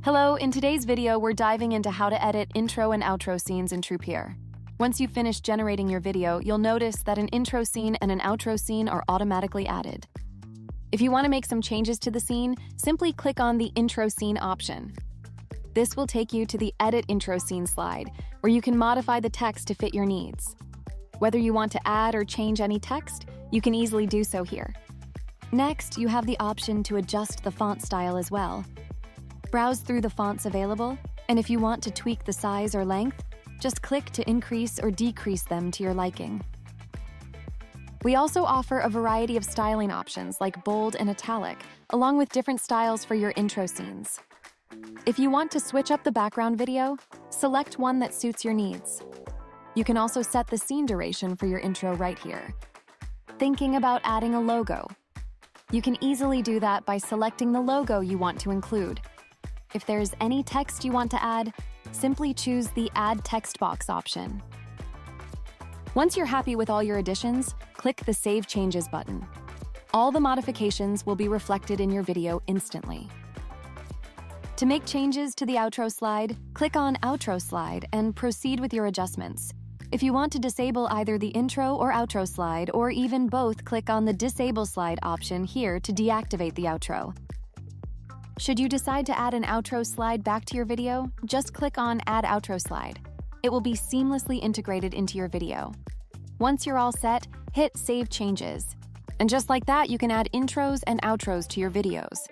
Hello, in today's video, we're diving into how to edit intro and outro scenes in Trupeer. Once you've finished generating your video, you'll notice that an intro scene and an outro scene are automatically added. If you want to make some changes to the scene, simply click on the intro scene option. This will take you to the Edit Intro Scene slide, where you can modify the text to fit your needs. Whether you want to add or change any text, you can easily do so here. Next, you have the option to adjust the font style as well. Browse through the fonts available, and if you want to tweak the size or length, just click to increase or decrease them to your liking. We also offer a variety of styling options like bold and italic, along with different styles for your intro scenes. If you want to switch up the background video, select one that suits your needs. You can also set the scene duration for your intro right here. Thinking about adding a logo? You can easily do that by selecting the logo you want to include. If there's any text you want to add, simply choose the Add Text Box option. Once you're happy with all your additions, click the Save Changes button. All the modifications will be reflected in your video instantly. To make changes to the outro slide, click on Outro Slide and proceed with your adjustments. If you want to disable either the intro or outro slide, or even both, click on the Disable Slide option here to deactivate the outro. Should you decide to add an outro slide back to your video, just click on Add Outro Slide. It will be seamlessly integrated into your video. Once you're all set, hit Save Changes. And just like that, you can add intros and outros to your videos.